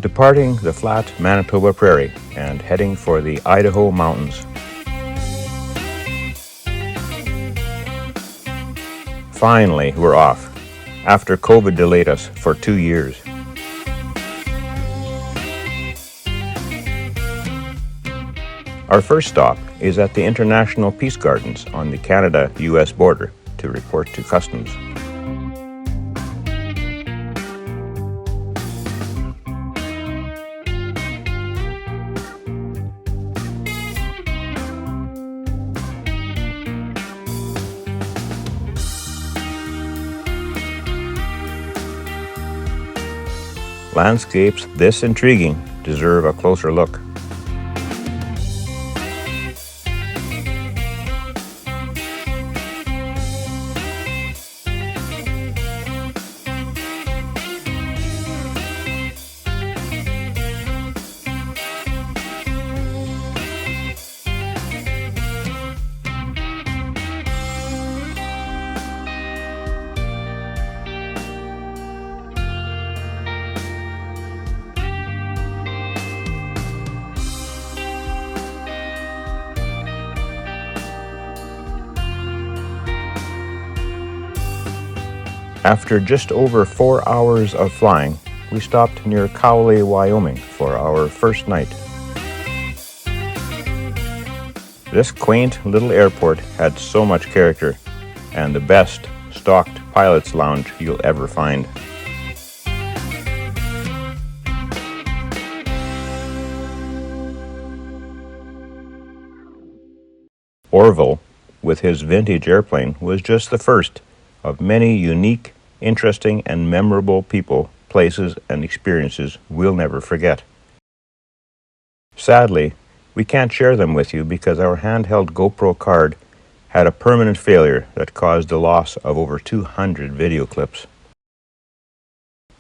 departing the flat Manitoba prairie and heading for the Idaho mountains. Finally, we're off, after COVID delayed us for 2 years. Our first stop is at the International Peace Gardens on the Canada-US border to report to Customs. Landscapes this intriguing deserve a closer look. After just over 4 hours of flying, we stopped near Cowley, Wyoming for our first night. This quaint little airport had so much character and the best stocked pilot's lounge you'll ever find. Orville, with his vintage airplane, was just the first of many unique, interesting, and memorable people, places, and experiences we'll never forget. Sadly, we can't share them with you because our handheld GoPro card had a permanent failure that caused the loss of over 200 video clips.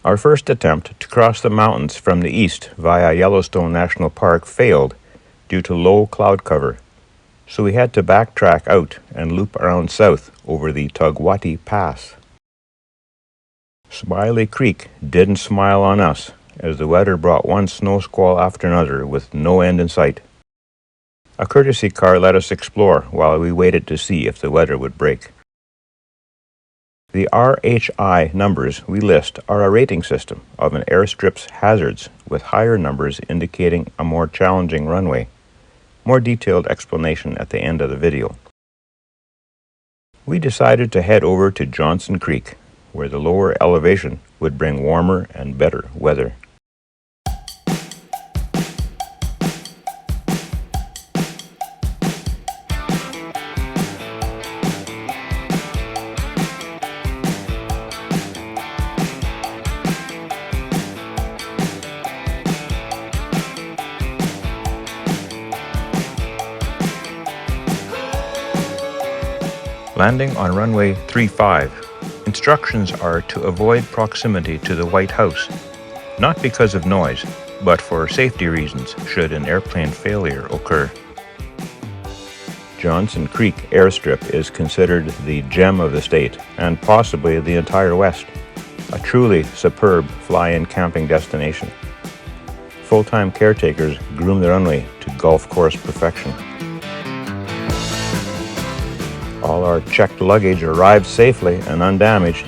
Our first attempt to cross the mountains from the east via Yellowstone National Park failed due to low cloud cover, so we had to backtrack out and loop around south over the Tugwati Pass. Smiley Creek didn't smile on us, as the weather brought one snow squall after another with no end in sight. A courtesy car let us explore while we waited to see if the weather would break. The RHI numbers we list are a rating system of an airstrip's hazards, with higher numbers indicating a more challenging runway. More detailed explanation at the end of the video. We decided to head over to Johnson Creek, where the lower elevation would bring warmer and better weather. Landing on runway 35. Instructions are to avoid proximity to the White House, not because of noise, but for safety reasons should an airplane failure occur. Johnson Creek Airstrip is considered the gem of the state and possibly the entire West, a truly superb fly-in camping destination. Full-time caretakers groom the runway to golf course perfection. All our checked luggage arrived safely and undamaged.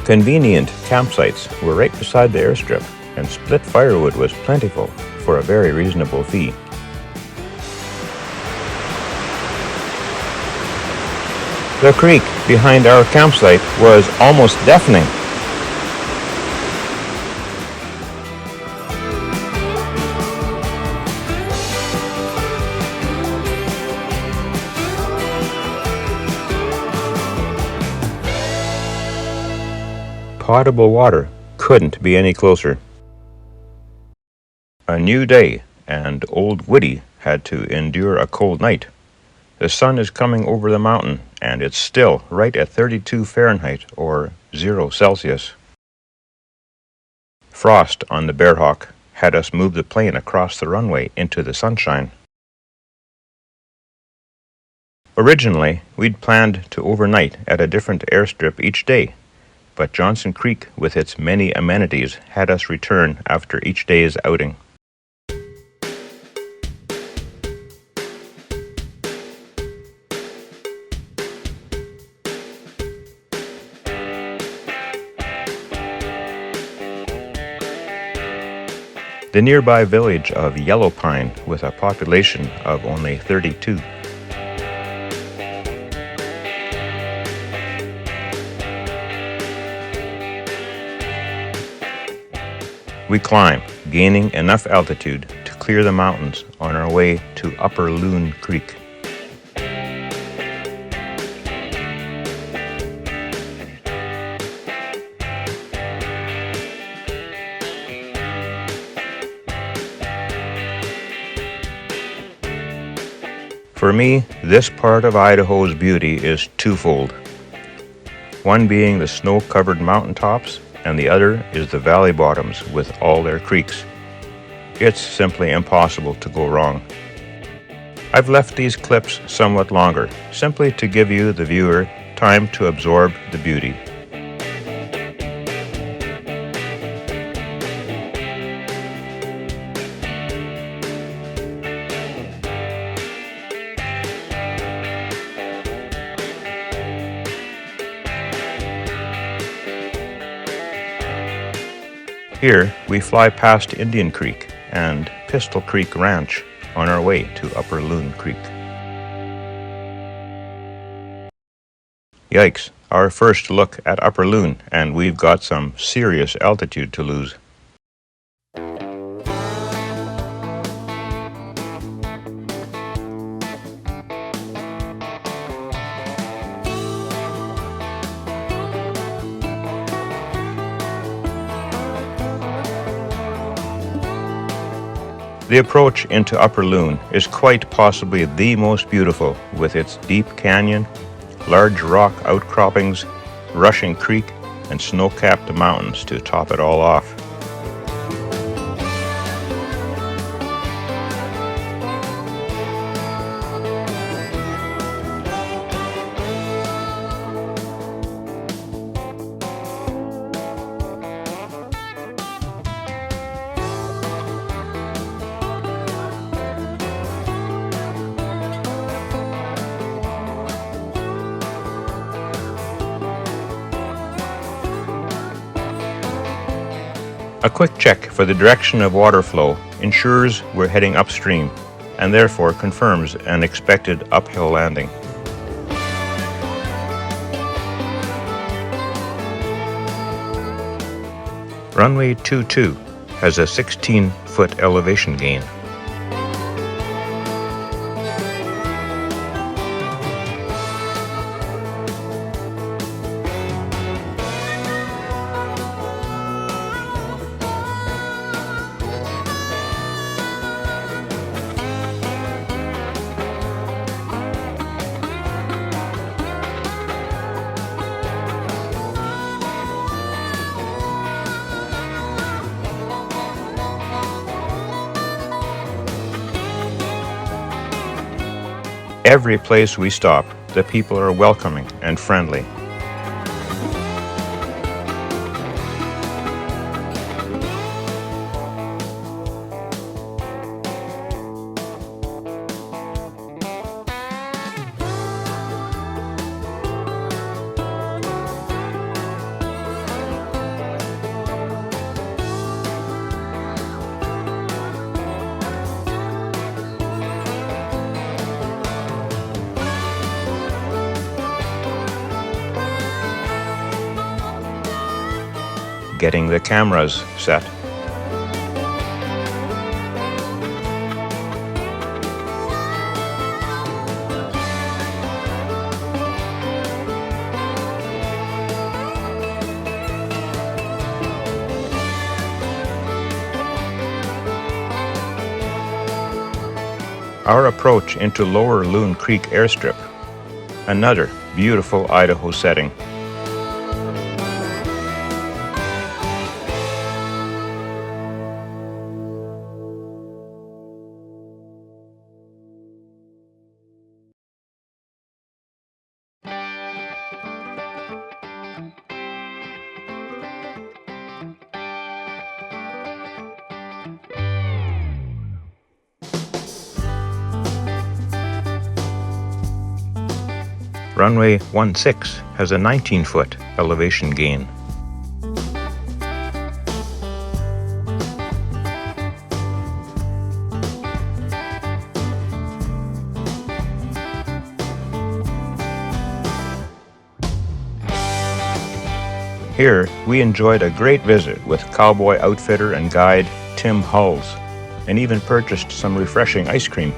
Convenient campsites were right beside the airstrip, and split firewood was plentiful for a very reasonable fee. The creek behind our campsite was almost deafening. Potable water couldn't be any closer. A new day, and old Woody had to endure a cold night. The sun is coming over the mountain, and it's still right at 32 Fahrenheit, or 0 Celsius. Frost on the Bearhawk had us move the plane across the runway into the sunshine. Originally, we'd planned to overnight at a different airstrip each day, but Johnson Creek, with its many amenities, had us return after each day's outing. The nearby village of Yellow Pine, with a population of only 32. We climb, gaining enough altitude to clear the mountains on our way to Upper Loon Creek. For me, this part of Idaho's beauty is twofold. One being the snow-covered mountaintops, and the other is the valley bottoms with all their creeks. It's simply impossible to go wrong. I've left these clips somewhat longer, simply to give you, the viewer, time to absorb the beauty. Here, we fly past Indian Creek and Pistol Creek Ranch on our way to Upper Loon Creek. Yikes, our first look at Upper Loon, and we've got some serious altitude to lose. The approach into Upper Loon is quite possibly the most beautiful, with its deep canyon, large rock outcroppings, rushing creek, and snow-capped mountains to top it all off. A quick check for the direction of water flow ensures we're heading upstream, and therefore confirms an expected uphill landing. Runway 22 has a 16-foot elevation gain. Every place we stop, the people are welcoming and friendly. Getting the cameras set. Our approach into Lower Loon Creek airstrip. Another beautiful Idaho setting. Runway 16 has a 19-foot elevation gain. Here, we enjoyed a great visit with cowboy outfitter and guide Tim Hulls, and even purchased some refreshing ice cream.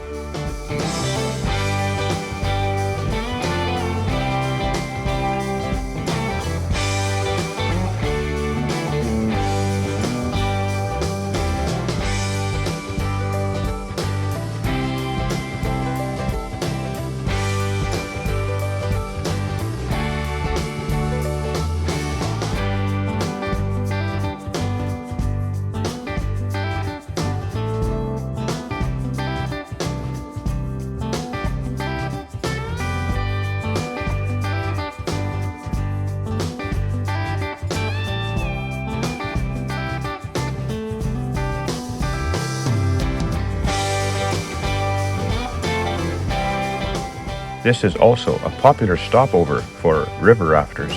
This is also a popular stopover for river rafters.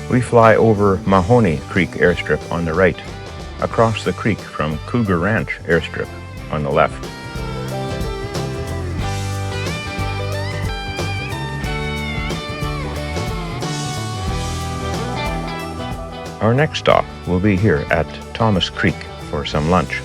We fly over Mahoney Creek airstrip on the right, across the creek from Cougar Ranch airstrip on the left. Our next stop will be here at Thomas Creek for some lunch.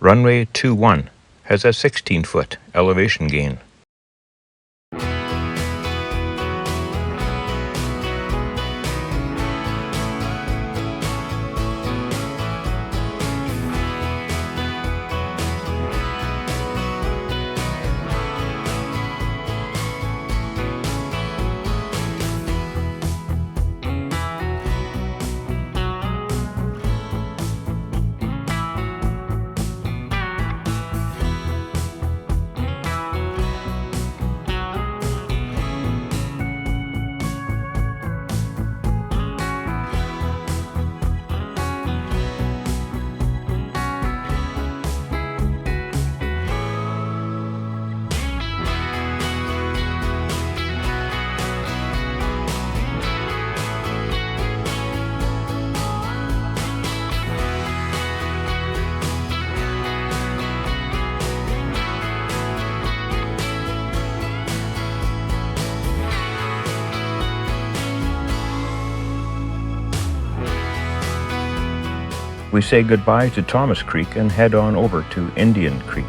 Runway 21 has a 16-foot elevation gain. We say goodbye to Thomas Creek and head on over to Indian Creek.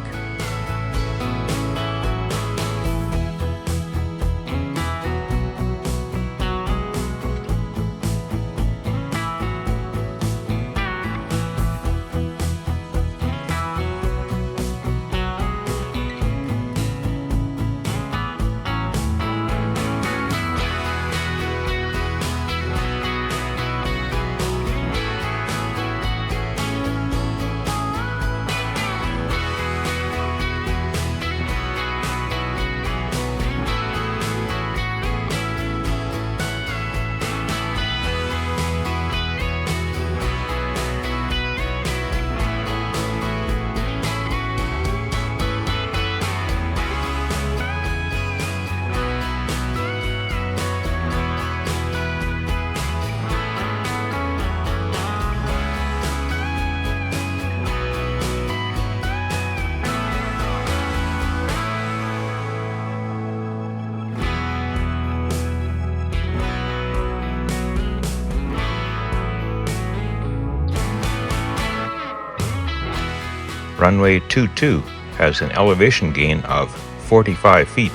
Runway 22 has an elevation gain of 45 feet.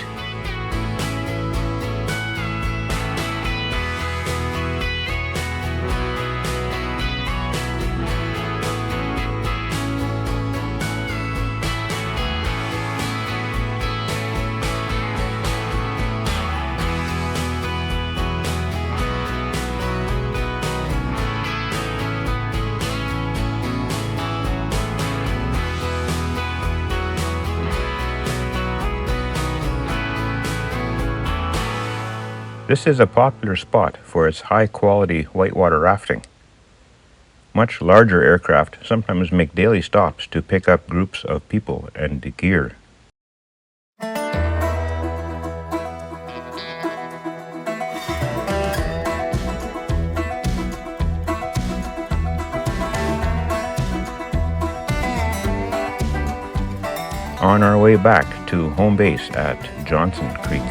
This is a popular spot for its high-quality whitewater rafting. Much larger aircraft sometimes make daily stops to pick up groups of people and gear. On our way back to home base at Johnson Creek.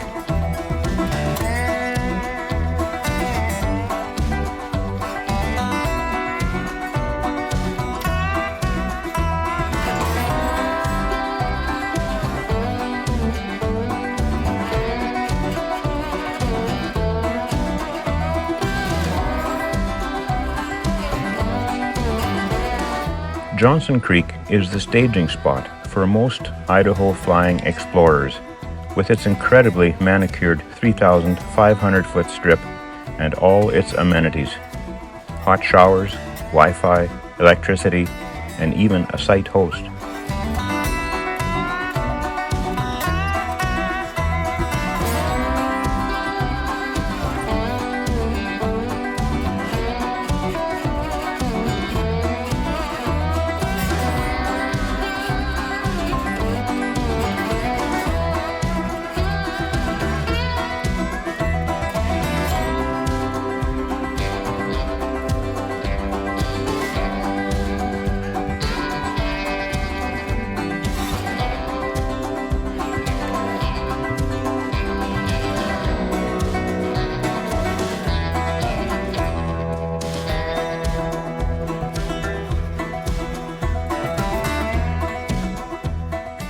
Johnson Creek is the staging spot for most Idaho flying explorers, with its incredibly manicured 3,500-foot strip and all its amenities: hot showers, Wi-Fi, electricity, and even a site host.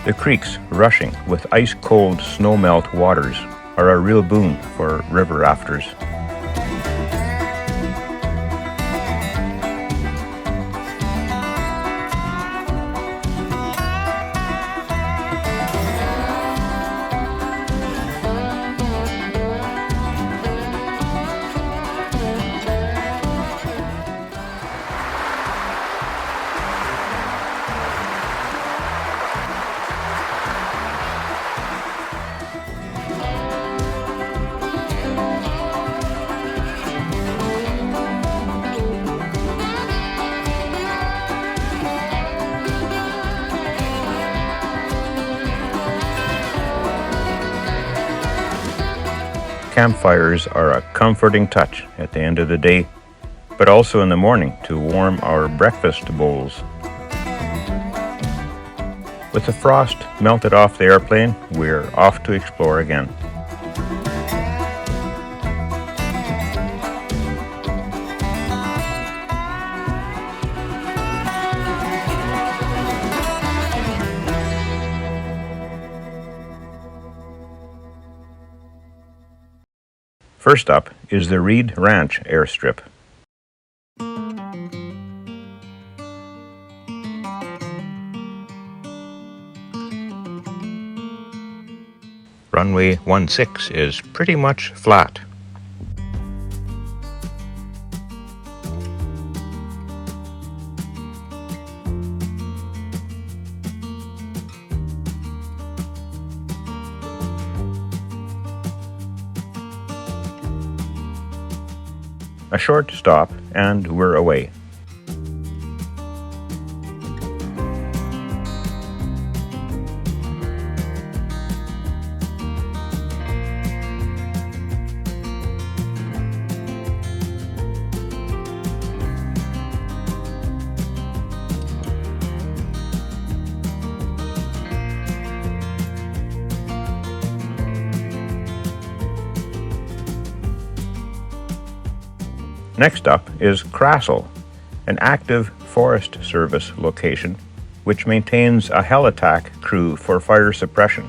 The creeks rushing with ice-cold snowmelt waters are a real boon for river rafters. Campfires are a comforting touch at the end of the day, but also in the morning to warm our breakfast bowls. With the frost melted off the airplane, we're off to explore again. First up is the Reed Ranch airstrip. Runway 16 is pretty much flat. A short stop and we're away. Next up is Krassel, an active Forest Service location which maintains a helitack crew for fire suppression.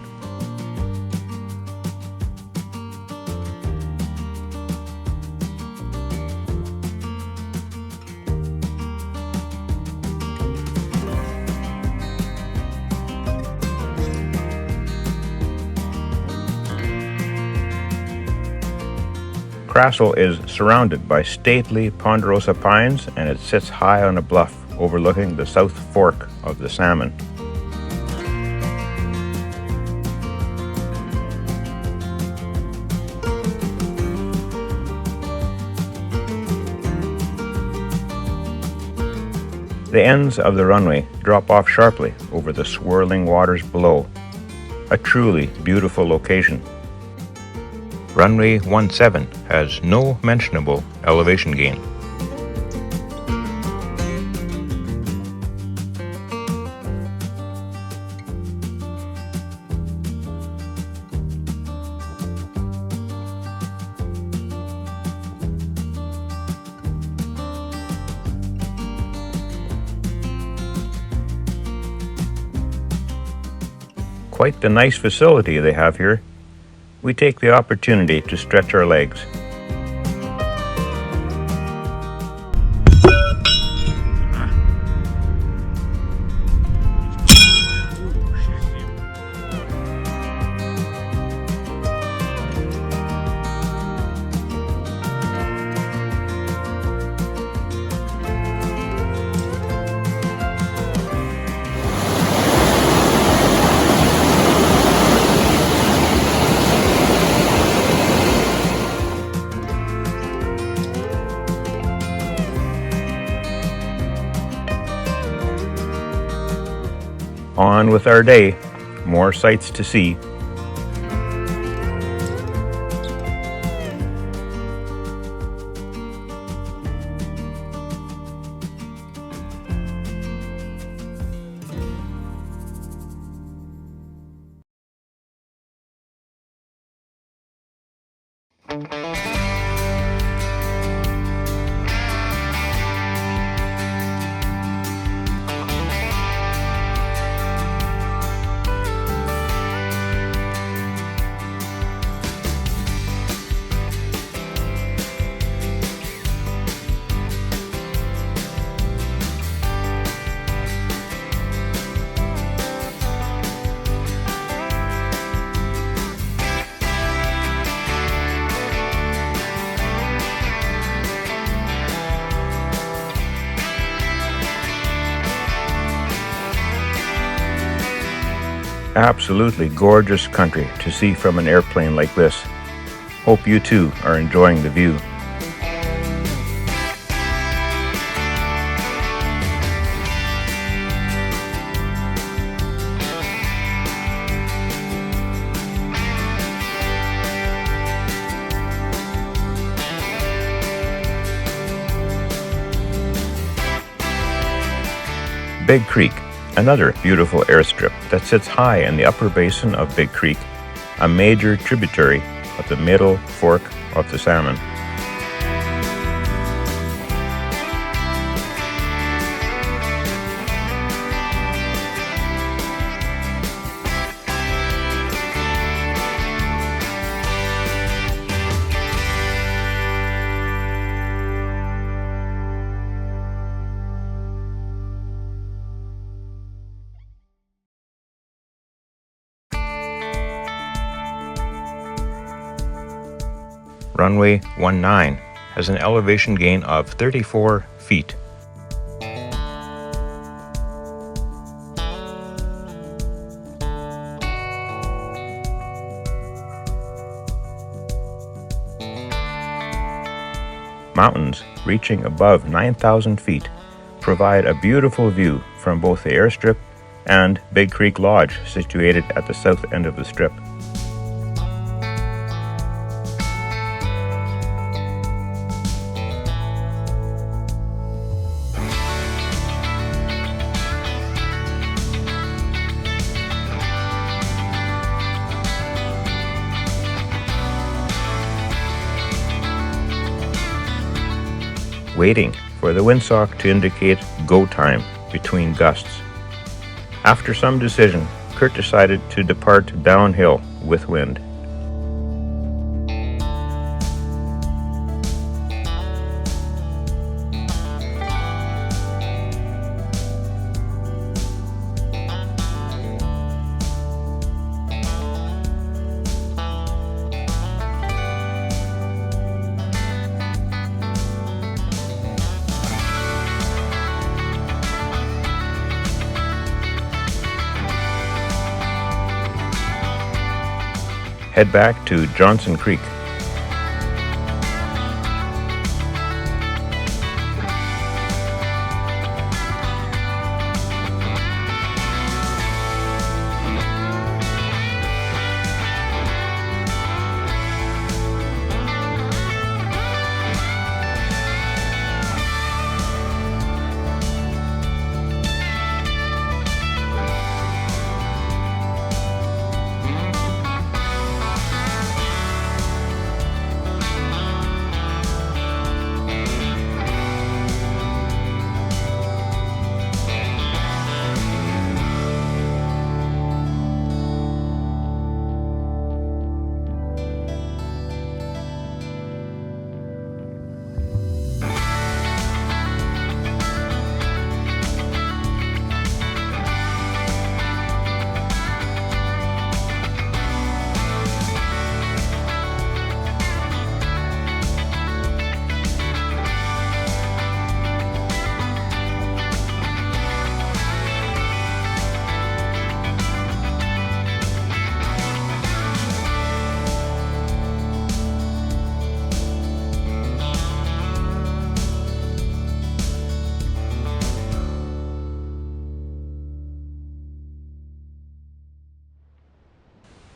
Krassel is surrounded by stately ponderosa pines, and it sits high on a bluff overlooking the South Fork of the Salmon. The ends of the runway drop off sharply over the swirling waters below, a truly beautiful location. Runway 17 has no mentionable elevation gain. Quite the nice facility they have here. We take the opportunity to stretch our legs. On with our day, more sights to see. Absolutely gorgeous country to see from an airplane like this. Hope you too are enjoying the view. Big Creek, another beautiful airstrip that sits high in the upper basin of Big Creek, a major tributary of the middle fork of the Salmon. Runway 19 has an elevation gain of 34 feet. Mountains reaching above 9,000 feet provide a beautiful view from both the airstrip and Big Creek Lodge, situated at the south end of the strip. Waiting for the windsock to indicate go time between gusts. After some decision, Kurt decided to depart downhill with wind. Head back to Johnson Creek.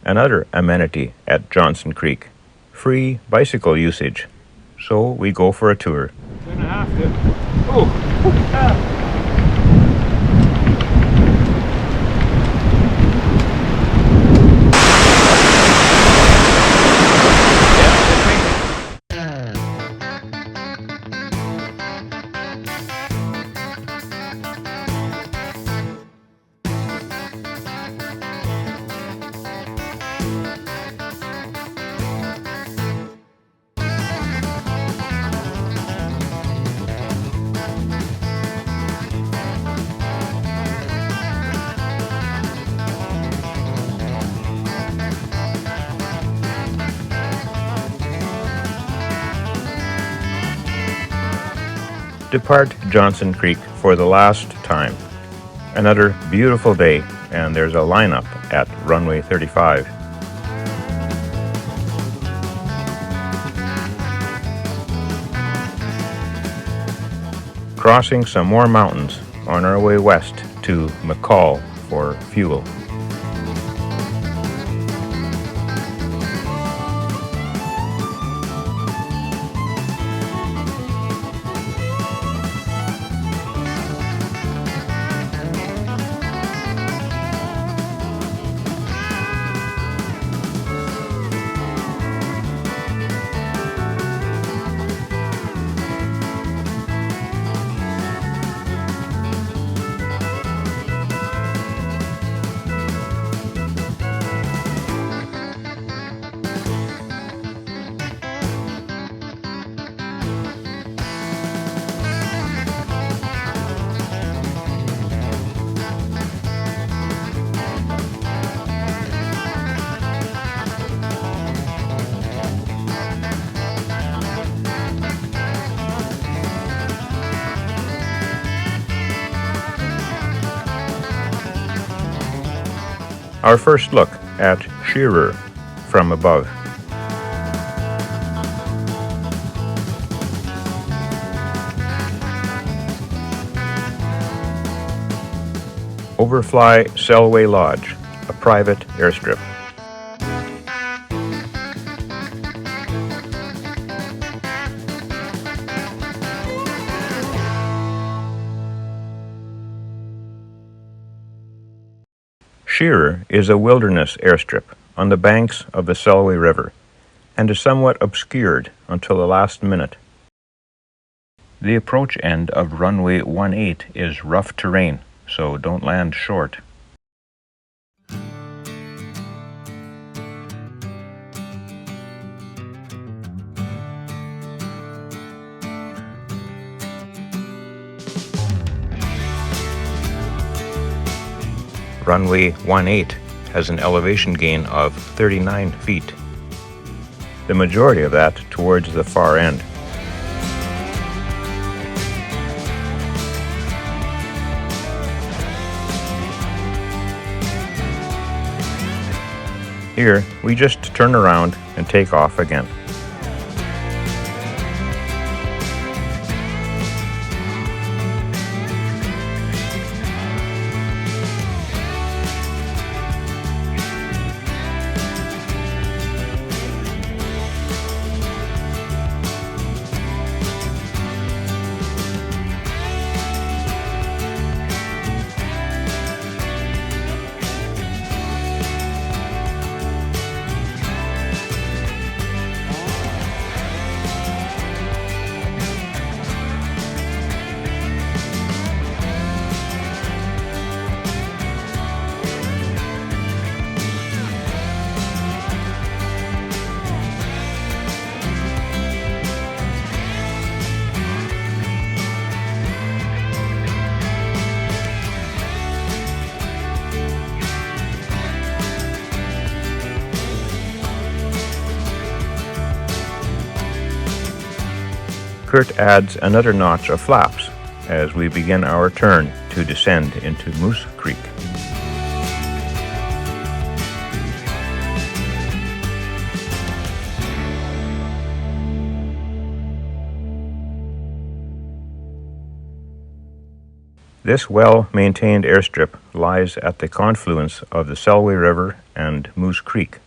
Another amenity at Johnson Creek, free bicycle usage. So we go for a tour. Gonna have to. Oh! Depart Johnson Creek for the last time. Another beautiful day, and there's a lineup at runway 35. Crossing some more mountains on our way west to McCall for fuel. Our first look at Shearer from above. Overfly Selway Lodge, a private airstrip. Shearer is a wilderness airstrip on the banks of the Selway River and is somewhat obscured until the last minute. The approach end of runway 18 is rough terrain, so don't land short. Runway 18 has an elevation gain of 39 feet, the majority of that towards the far end. Here, we just turn around and take off again. Kurt adds another notch of flaps as we begin our turn to descend into Moose Creek. This well-maintained airstrip lies at the confluence of the Selway River and Moose Creek.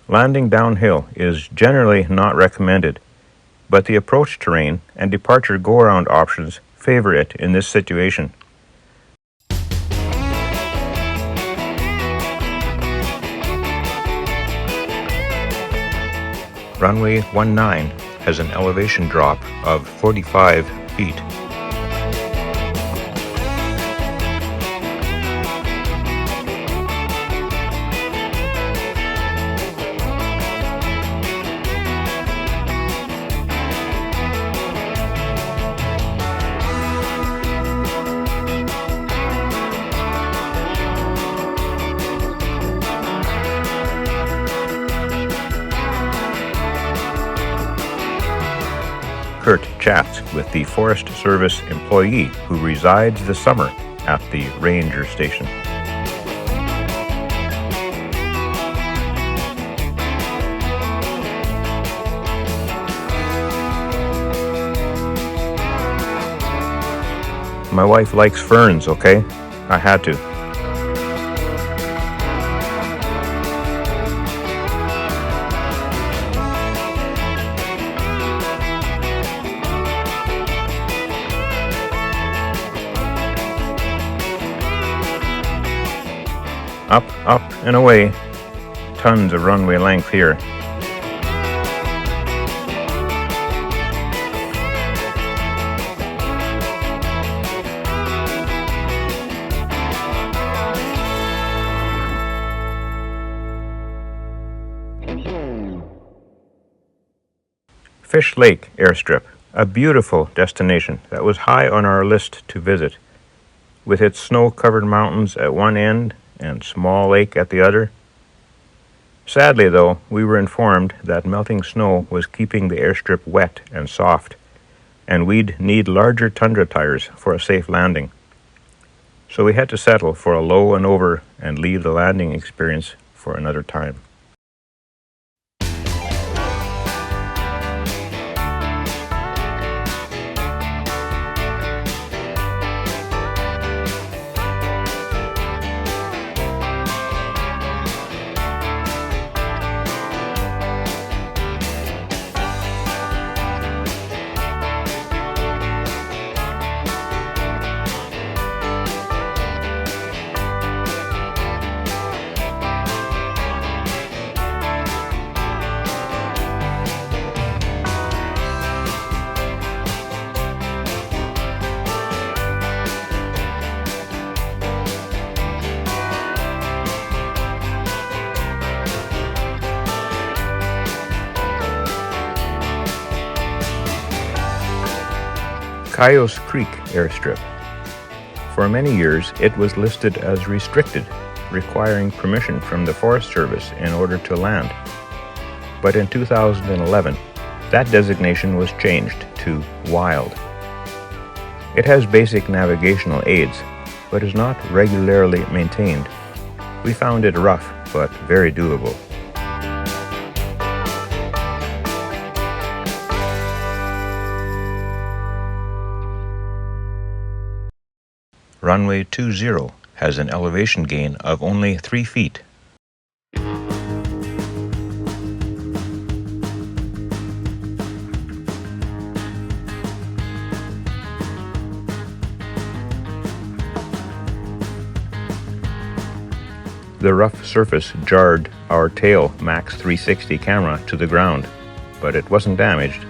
Landing downhill is generally not recommended, but the approach terrain and departure go-around options favor it in this situation. Runway 19 has an elevation drop of 45 feet. Kurt chats with the Forest Service employee who resides the summer at the ranger station. My wife likes ferns, okay? I had to. Up, up, and away. Tons of runway length here. Fish Lake Airstrip, a beautiful destination that was high on our list to visit, with its snow-covered mountains at one end and small lake at the other. Sadly, though, we were informed that melting snow was keeping the airstrip wet and soft, and we'd need larger tundra tires for a safe landing. So we had to settle for a low and over and leave the landing experience for another time. Cayuse Creek Airstrip. For many years, it was listed as restricted, requiring permission from the Forest Service in order to land. But in 2011, that designation was changed to wild. It has basic navigational aids, but is not regularly maintained. We found it rough, but very doable. Runway 20 has an elevation gain of only 3 feet. The rough surface jarred our tail Max 360 camera to the ground, but it wasn't damaged.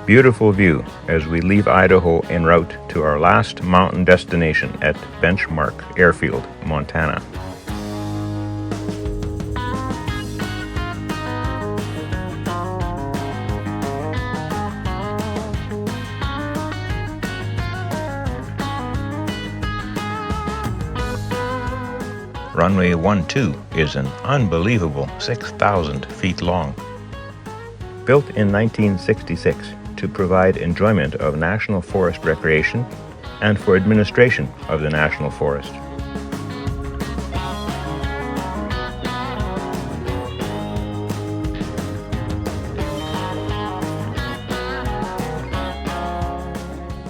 Beautiful view as we leave Idaho en route to our last mountain destination at Benchmark Airfield, Montana. Runway 12 is an unbelievable 6,000 feet long. Built in 1966, to provide enjoyment of national forest recreation and for administration of the national forest.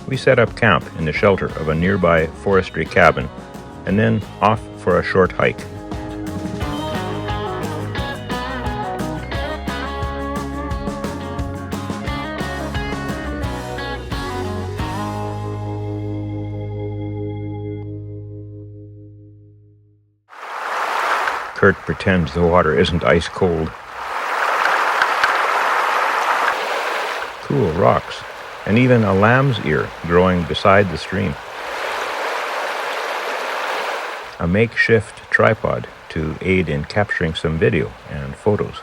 We set up camp in the shelter of a nearby forestry cabin and then off for a short hike. Kurt pretends the water isn't ice cold. Cool rocks, and even a lamb's ear growing beside the stream. A makeshift tripod to aid in capturing some video and photos.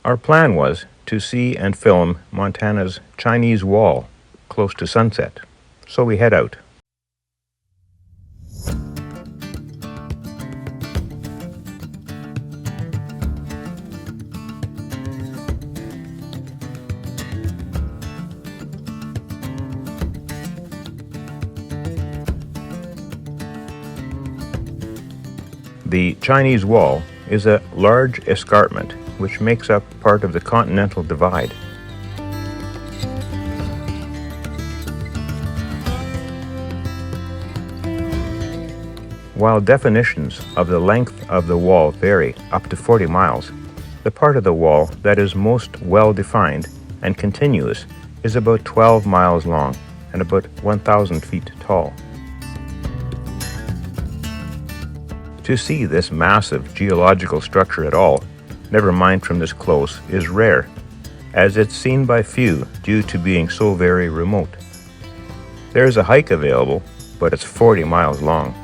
Our plan was to see and film Montana's Chinese Wall close to sunset, so we head out. The Chinese Wall is a large escarpment which makes up part of the Continental Divide. While definitions of the length of the wall vary up to 40 miles, the part of the wall that is most well defined and continuous is about 12 miles long and about 1,000 feet tall. To see this massive geological structure at all, never mind from this close, is rare, as it's seen by few due to being so very remote. There is a hike available, but it's 40 miles long.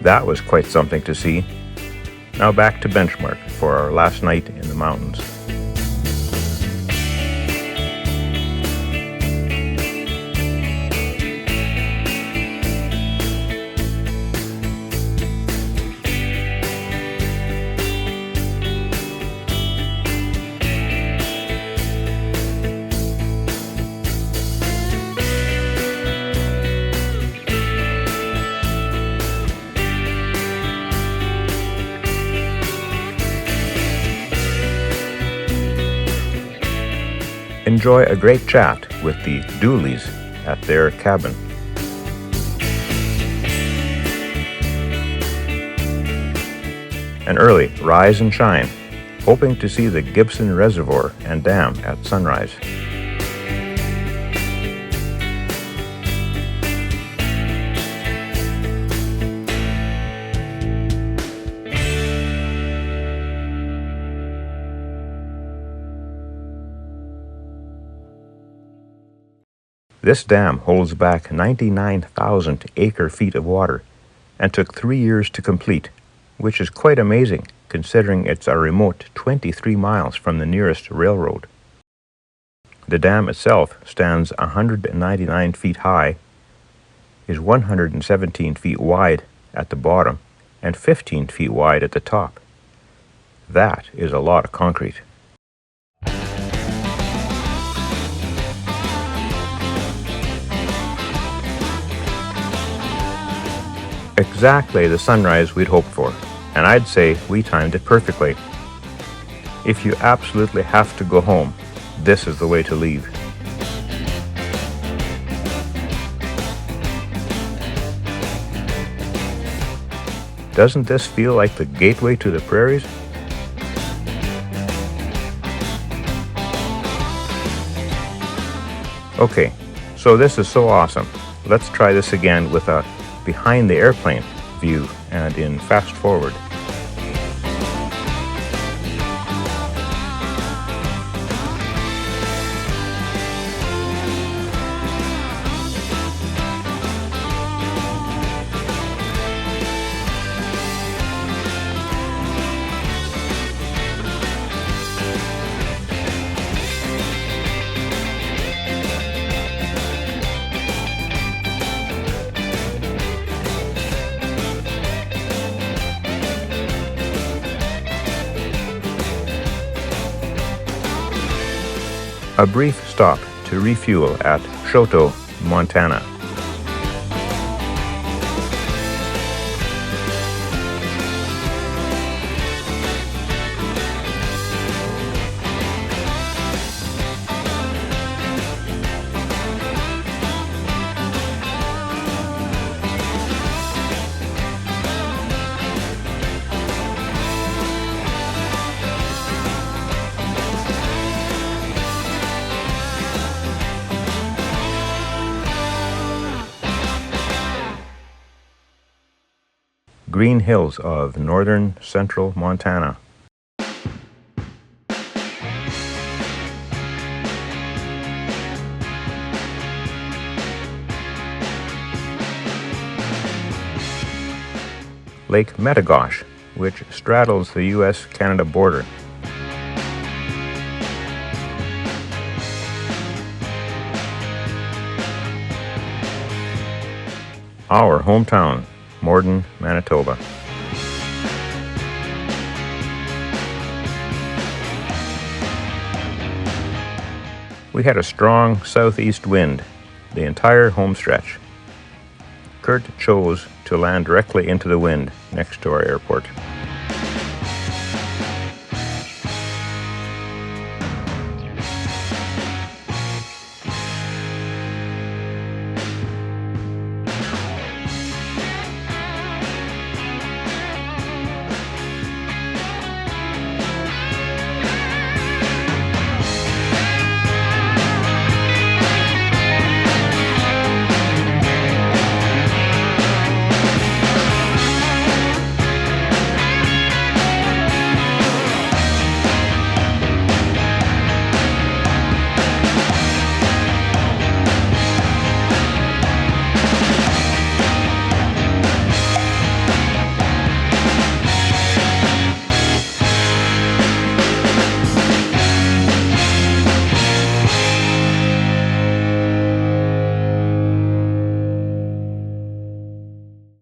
That was quite something to see. Now back to Benchmark for our last night in the mountains. Enjoy a great chat with the Dooleys at their cabin. An early rise and shine, hoping to see the Gibson Reservoir and Dam at sunrise. This dam holds back 99,000 acre-feet of water and took 3 years to complete, which is quite amazing considering it's a remote 23 miles from the nearest railroad. The dam itself stands 199 feet high, is 117 feet wide at the bottom, and 15 feet wide at the top. That is a lot of concrete. Exactly the sunrise we'd hoped for, and I'd say we timed it perfectly. If you absolutely have to go home, this is the way to leave. Doesn't this feel like the gateway to the prairies? Okay, so this is so awesome. Let's try this again with a behind the airplane view and in fast forward. A brief stop to refuel at Choteau, Montana. Green hills of northern central Montana. Lake Metagosh, which straddles the U.S.-Canada border. Our hometown, Morden, Manitoba. We had a strong southeast wind the entire home stretch. Kurt chose to land directly into the wind next to our airport.